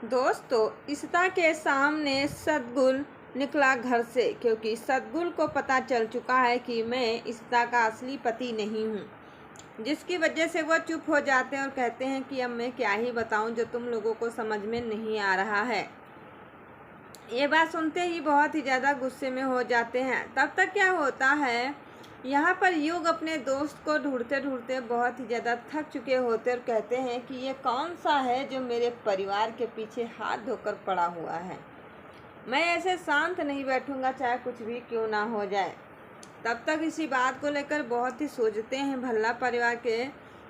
दोस्तों, इशिता के सामने सदगुल निकला घर से, क्योंकि सदगुल को पता चल चुका है कि मैं इशिता का असली पति नहीं हूँ। जिसकी वजह से वह चुप हो जाते हैं और कहते हैं कि अब मैं क्या ही बताऊँ जो तुम लोगों को समझ में नहीं आ रहा है। ये बात सुनते ही बहुत ही ज़्यादा गुस्से में हो जाते हैं। तब तक क्या होता है, यहाँ पर युग अपने दोस्त को ढूंढते ढूंढते बहुत ही ज़्यादा थक चुके होते और कहते हैं कि ये कौन सा है जो मेरे परिवार के पीछे हाथ धोकर पड़ा हुआ है। मैं ऐसे शांत नहीं बैठूंगा, चाहे कुछ भी क्यों ना हो जाए। तब तक इसी बात को लेकर बहुत ही सोचते हैं भल्ला परिवार के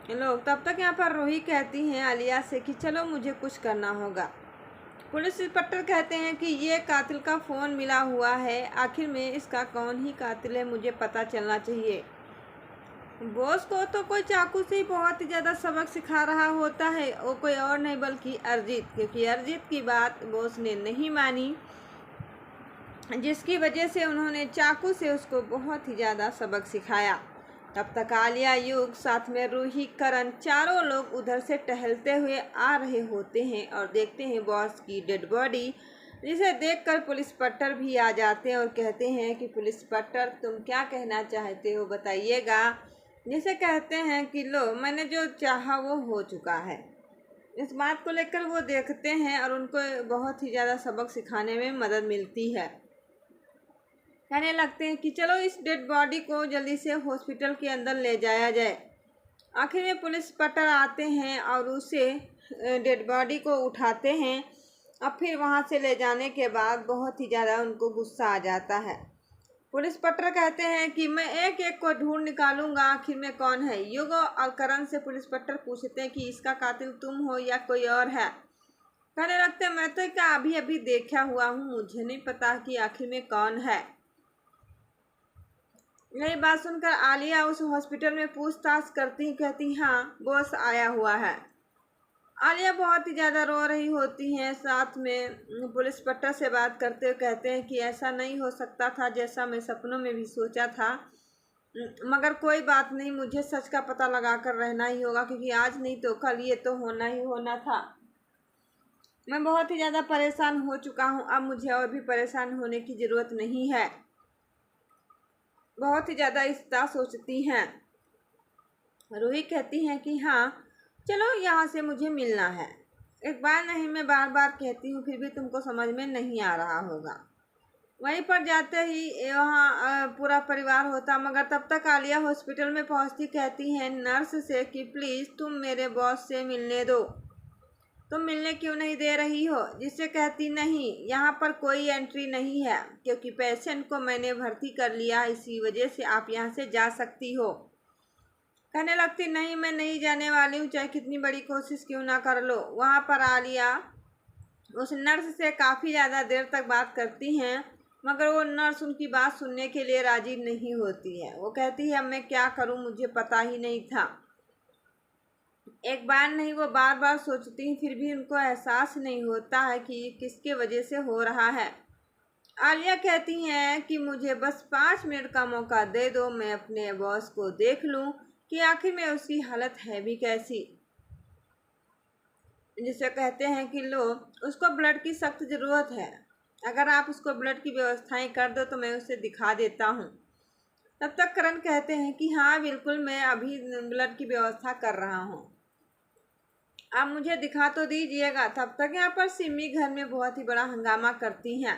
लोग। तब तक यहाँ पर रूही कहती हैं आलिया से कि चलो मुझे कुछ करना होगा। पुलिस इंस्पेक्टर कहते हैं कि ये कातिल का फ़ोन मिला हुआ है, आखिर में इसका कौन ही कातिल है मुझे पता चलना चाहिए। बॉस को तो कोई चाकू से ही बहुत ही ज़्यादा सबक सिखा रहा होता है, वो कोई और नहीं बल्कि अरिजीत, क्योंकि अरिजीत की बात बॉस ने नहीं मानी, जिसकी वजह से उन्होंने चाकू से उसको बहुत ही ज़्यादा सबक सिखाया। तब तक आलिया, युग, साथ में रूही, करण, चारों लोग उधर से टहलते हुए आ रहे होते हैं और देखते हैं बॉस की डेड बॉडी, जिसे देखकर पुलिस इंस्पेक्टर भी आ जाते हैं और कहते हैं कि पुलिस इंस्पेक्टर तुम क्या कहना चाहते हो बताइएगा। जिसे कहते हैं कि लो, मैंने जो चाहा वो हो चुका है। इस बात को लेकर वो देखते हैं और उनको बहुत ही ज़्यादा सबक सिखाने में मदद मिलती है। कहने लगते हैं कि चलो इस डेड बॉडी को जल्दी से हॉस्पिटल के अंदर ले जाया जाए। आखिर में पुलिस इंस्पेक्टर आते हैं और उसे डेड बॉडी को उठाते हैं और फिर वहां से ले जाने के बाद बहुत ही ज़्यादा उनको गुस्सा आ जाता है। पुलिस इंस्पेक्टर कहते हैं कि मैं एक एक को ढूंढ निकालूंगा, आखिर में कौन है। युग और करण से पुलिस इंस्पेक्टर पूछते हैं कि इसका कातिल तुम हो या कोई और है। कहने लगते हैं मैं तो क्या अभी अभी देखा हुआ हूँ, मुझे नहीं पता कि आखिर में कौन है। यही बात सुनकर आलिया उस हॉस्पिटल में पूछताछ करती, कहती हाँ बॉस आया हुआ है। आलिया बहुत ही ज़्यादा रो रही होती हैं, साथ में पुलिस इंस्पेक्टर से बात करते हुए कहते हैं कि ऐसा नहीं हो सकता था जैसा मैं सपनों में भी सोचा था, मगर कोई बात नहीं, मुझे सच का पता लगा कर रहना ही होगा, क्योंकि आज नहीं तो कल ये तो होना ही होना था। मैं बहुत ही ज़्यादा परेशान हो चुका हूँ, अब मुझे और भी परेशान होने की ज़रूरत नहीं है। बहुत ही ज़्यादा इशिता सोचती हैं। रूही कहती हैं कि हाँ चलो यहाँ से मुझे मिलना है। एक बार नहीं मैं बार बार कहती हूँ, फिर भी तुमको समझ में नहीं आ रहा होगा। वहीं पर जाते ही वहाँ पूरा परिवार होता, मगर तब तक आलिया हॉस्पिटल में पहुँचती, कहती हैं नर्स से कि प्लीज़ तुम मेरे बॉस से मिलने दो। तुम मिलने क्यों नहीं दे रही हो। जिससे कहती नहीं, यहाँ पर कोई एंट्री नहीं है, क्योंकि पेशेंट को मैंने भर्ती कर लिया, इसी वजह से आप यहाँ से जा सकती हो। कहने लगती नहीं, मैं नहीं जाने वाली हूँ, चाहे कितनी बड़ी कोशिश क्यों ना कर लो। वहाँ पर आलिया उस नर्स से काफ़ी ज़्यादा देर तक बात करती हैं, मगर वो नर्स उनकी बात सुनने के लिए राजी नहीं होती है। वो कहती है अब मैं क्या करूँ, मुझे पता ही नहीं था। एक बार नहीं वो बार बार सोचती हैं, फिर भी उनको एहसास नहीं होता है कि ये किसके वजह से हो रहा है। आलिया कहती हैं कि मुझे बस 5 मिनट का मौका दे दो, मैं अपने बॉस को देख लूं कि आखिर में उसकी हालत है भी कैसी। जिसे कहते हैं कि लो, उसको ब्लड की सख्त ज़रूरत है, अगर आप उसको ब्लड की व्यवस्थाएं कर दो तो मैं उसे दिखा देता हूँ। तब तक करण कहते हैं कि हाँ बिल्कुल, मैं अभी ब्लड की व्यवस्था कर रहा हूँ, आप मुझे दिखा तो दीजिएगा। तब तक यहाँ पर सिमी घर में बहुत ही बड़ा हंगामा करती हैं,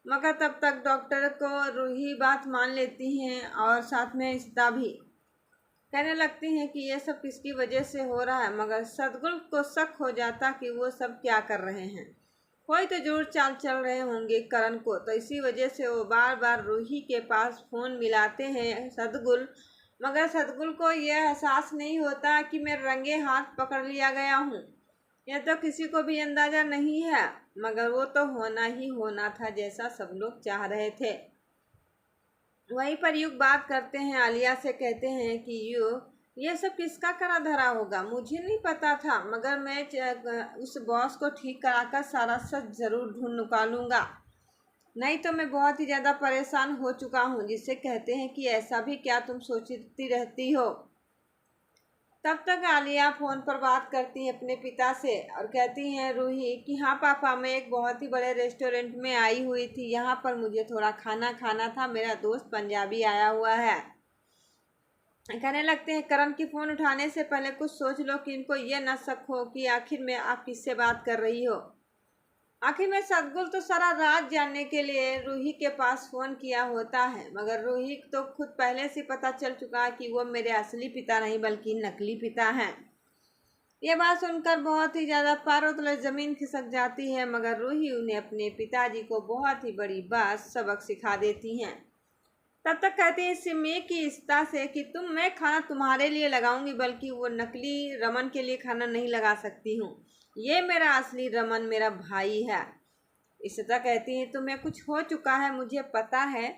मगर तब तक डॉक्टर को रूही बात मान लेती हैं और साथ में इशिता भी। कहने लगती हैं कि ये सब किसकी वजह से हो रहा है, मगर सदगुल को शक हो जाता कि वो सब क्या कर रहे हैं, कोई तो जरूर चाल चल रहे होंगे करण को। तो इसी वजह से वो बार बार रूही के पास फ़ोन मिलाते हैं सदगुल, मगर सदगुल को यह एहसास नहीं होता कि मैं रंगे हाथ पकड़ लिया गया हूँ। यह तो किसी को भी अंदाज़ा नहीं है, मगर वो तो होना ही होना था जैसा सब लोग चाह रहे थे। वहीं पर युग बात करते हैं आलिया से, कहते हैं कि युग ये सब किसका करा धरा होगा, मुझे नहीं पता था, मगर मैं उस बॉस को ठीक कराकर सारा सच ज़रूर ढूंढ निकालूंगा, नहीं तो मैं बहुत ही ज़्यादा परेशान हो चुका हूँ। जिससे कहते हैं कि ऐसा भी क्या तुम सोचती रहती हो। तब तक आलिया फ़ोन पर बात करती है अपने पिता से और कहती हैं रूही कि हाँ पापा, मैं एक बहुत ही बड़े रेस्टोरेंट में आई हुई थी, यहाँ पर मुझे थोड़ा खाना खाना था, मेरा दोस्त पंजाबी आया हुआ है। कहने लगते हैं करण की फ़ोन उठाने से पहले कुछ सोच लो कि इनको ये न शक हो कि आखिर में आप किससे बात कर रही हो। आखिर में सदगुल तो सारा राज जानने के लिए रूही के पास फ़ोन किया होता है, मगर रूही तो खुद पहले से पता चल चुका है कि वो मेरे असली पिता नहीं बल्कि नकली पिता हैं। ये बात सुनकर बहुत ही ज़्यादा पैरों तले ज़मीन खिसक जाती है, मगर रूही उन्हें अपने पिताजी को बहुत ही बड़ी बात सबक सिखा देती हैं। तब तक कहते हैं सिमी की इस्ता से कि मैं खाना तुम्हारे लिए लगाऊंगी, बल्कि वो नकली रमन के लिए खाना नहीं लगा सकती हूँ। ये मेरा असली रमन मेरा भाई है। इस्ता कहती है तुम्हें कुछ हो चुका है, मुझे पता है।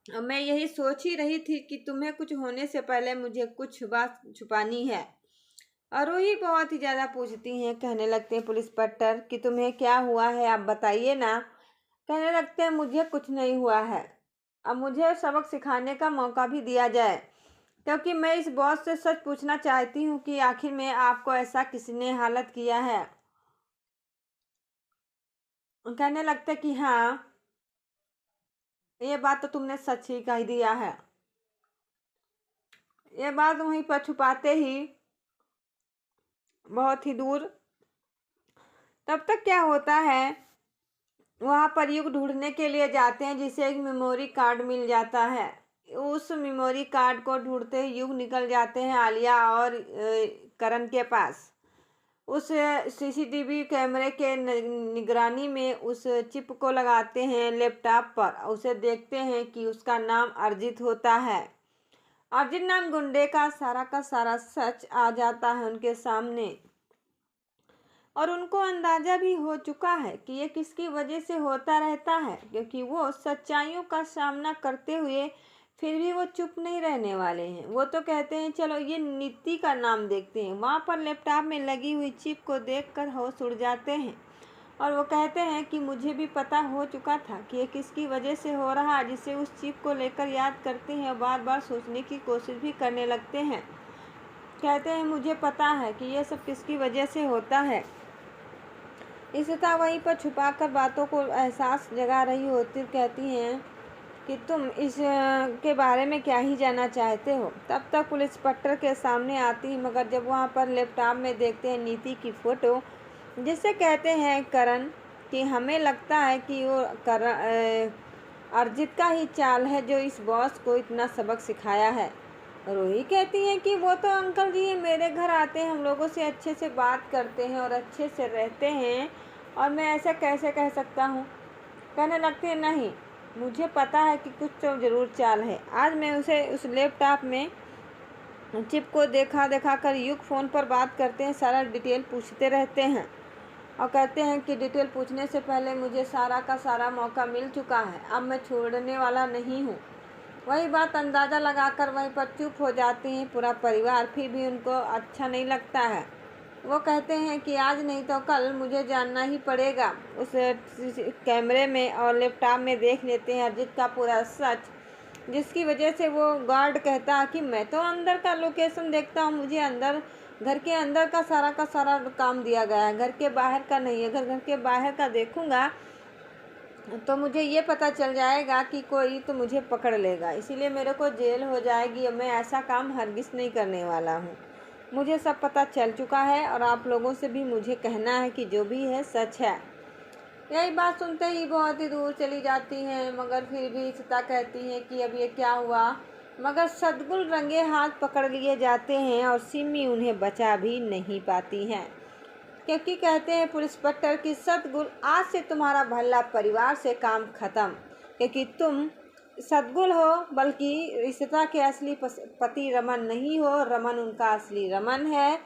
मैं यही सोच ही रही थी कि तुम्हें कुछ होने से पहले मुझे कुछ बात छुपानी है। और रूही बहुत ही ज़्यादा पूछती हैं। कहने लगते हैं पुलिस इंस्पेक्टर कि तुम्हें क्या हुआ है, आप बताइए ना। कहने लगते हैं मुझे कुछ नहीं हुआ है, अब मुझे सबक सिखाने का मौका भी दिया जाए, क्योंकि मैं इस बॉस से सच पूछना चाहती हूँ कि आखिर में आपको ऐसा किसने हालत किया है। कहने लगते कि हाँ, ये बात तो तुमने सच ही कह दिया है। ये बात वहीं पर छुपाते ही बहुत ही दूर तब तक क्या होता है, वहाँ पर युग ढूंढने के लिए जाते हैं जिसे एक मेमोरी कार्ड मिल जाता है। उस मेमोरी कार्ड को ढूंढते ही युग निकल जाते हैं आलिया और करण के पास। उस सीसीटीवी कैमरे के निगरानी में उस चिप को लगाते हैं लैपटॉप पर। उसे देखते हैं कि उसका नाम अर्जित होता है। अर्जित नाम गुंडे का सारा सच आ जाता है उनके सामने, और उनको अंदाज़ा भी हो चुका है कि ये किसकी वजह से होता रहता है, क्योंकि वो सच्चाइयों का सामना करते हुए फिर भी वो चुप नहीं रहने वाले हैं। वो तो कहते हैं चलो ये नीति का नाम देखते हैं। वहाँ पर लैपटॉप में लगी हुई चिप को देखकर होश उड़ जाते हैं और वो कहते हैं कि मुझे भी पता हो चुका था कि ये किसकी वजह से हो रहा है। जिसे उस चिप को लेकर याद करते हैं और बार बार सोचने की कोशिश भी करने लगते हैं। कहते हैं मुझे पता है कि ये सब किसकी वजह से होता है। इशिता वहीं पर छुपाकर बातों को एहसास जगा रही होती कहती हैं कि तुम इस के बारे में क्या ही जानना चाहते हो। तब तक पुलिस इंस्पेक्टर के सामने आती है, मगर जब वहाँ पर लैपटॉप में देखते हैं नीति की फ़ोटो, जिससे कहते हैं करण कि हमें लगता है कि वो अर्जित का ही चाल है जो इस बॉस को इतना सबक सिखाया है। रूही कहती है कि वो तो अंकल जी मेरे घर आते हैं, हम लोगों से अच्छे से बात करते हैं और अच्छे से रहते हैं, और मैं ऐसा कैसे कह सकता हूँ। कहने लगते हैं नहीं, मुझे पता है कि कुछ तो ज़रूर चाल है। आज मैं उसे उस लैपटॉप में चिप को देखा कर युग फ़ोन पर बात करते हैं, सारा डिटेल पूछते रहते हैं और कहते हैं कि डिटेल पूछने से पहले मुझे सारा का सारा मौका मिल चुका है, अब मैं छोड़ने वाला नहीं हूँ। वही बात अंदाज़ा लगाकर वहीं पर चुप हो जाते हैं पूरा परिवार। फिर भी उनको अच्छा नहीं लगता है। वो कहते हैं कि आज नहीं तो कल मुझे जानना ही पड़ेगा। उस कैमरे में और लैपटॉप में देख लेते हैं अर्जित का पूरा सच, जिसकी वजह से वो गार्ड कहता है कि मैं तो अंदर का लोकेशन देखता हूँ, मुझे अंदर घर के अंदर का सारा काम दिया गया है, घर के बाहर का नहीं है। अगर घर के बाहर का देखूँगा तो मुझे ये पता चल जाएगा कि कोई तो मुझे पकड़ लेगा, इसीलिए मेरे को जेल हो जाएगी और मैं ऐसा काम हरगिज़ नहीं करने वाला हूँ। मुझे सब पता चल चुका है और आप लोगों से भी मुझे कहना है कि जो भी है सच है। यही बात सुनते ही बहुत ही दूर चली जाती हैं, मगर फिर भी सीता कहती है कि अब ये क्या हुआ। मगर सदगुल रंगे हाथ पकड़ लिए जाते हैं और सिमी उन्हें बचा भी नहीं पाती हैं, क्योंकि कहते हैं पुलिस इंस्पेक्टर की सदगुल आज से तुम्हारा भला परिवार से काम खत्म, क्योंकि तुम सदगुल हो बल्कि इशिता के असली पति रमन नहीं हो, रमन उनका असली रमन है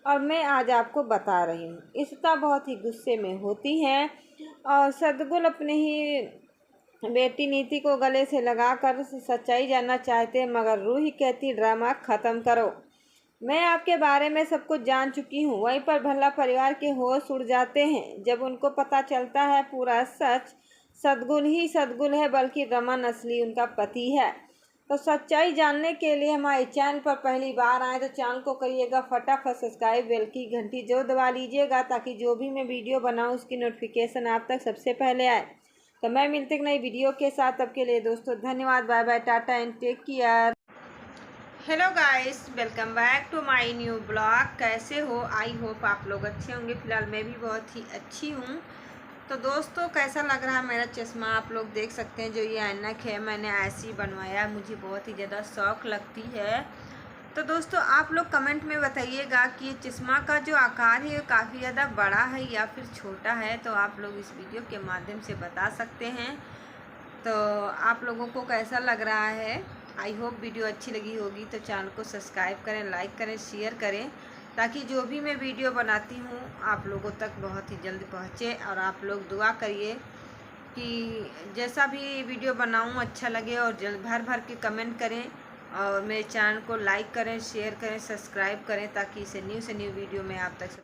और मैं आज आपको बता रही हूँ। इशिता बहुत ही गुस्से में होती हैं और सदगुल अपने ही बेटी नीति को गले से लगाकर सच्चाई जानना चाहते हैं, मगर रूही कहती ड्रामा ख़त्म करो, मैं आपके बारे में सब कुछ जान चुकी हूँ। वहीं पर भल्ला परिवार के होश उड़ जाते हैं जब उनको पता चलता है पूरा सच। सदगुल ही सदगुल है बल्कि रमन असली उनका पति है। तो सच्चाई जानने के लिए हमारे चैनल पर पहली बार आए तो चैनल को करिएगा फटाफट सब्सक्राइब, बेल की घंटी जो दबा लीजिएगा ताकि जो भी मैं वीडियो बनाऊं उसकी नोटिफिकेशन आप तक सबसे पहले आए। तो मैं मिलते नई वीडियो के साथ, तब के लिए दोस्तों धन्यवाद, bye bye, tata and take care. Hello guys, welcome back to my new blog. कैसे हो? आई होप आप लोग अच्छे होंगे। फिलहाल मैं भी बहुत ही अच्छी हूँ। तो दोस्तों कैसा लग रहा है मेरा चश्मा? आप लोग देख सकते हैं जो ये ऐनक है मैंने ऐसे ही बनवाया, मुझे बहुत ही ज़्यादा शौक लगती है। तो दोस्तों आप लोग कमेंट में बताइएगा कि ये चश्मा का जो आकार है वो काफ़ी ज़्यादा बड़ा है या फिर छोटा है। तो आप लोग इस वीडियो के माध्यम से बता सकते हैं। तो आप लोगों को कैसा लग रहा है? आई होप वीडियो अच्छी लगी होगी। तो चैनल को सब्सक्राइब करें, लाइक करें, शेयर करें ताकि जो भी मैं वीडियो बनाती हूँ आप लोगों तक बहुत ही जल्द पहुँचे। और आप लोग दुआ करिए कि जैसा भी वीडियो बनाऊँ अच्छा लगे और जल्द भर भर के कमेंट करें और मेरे चैनल को लाइक करें, शेयर करें, सब्सक्राइब करें ताकि इसे न्यू से न्यू वीडियो में आप तक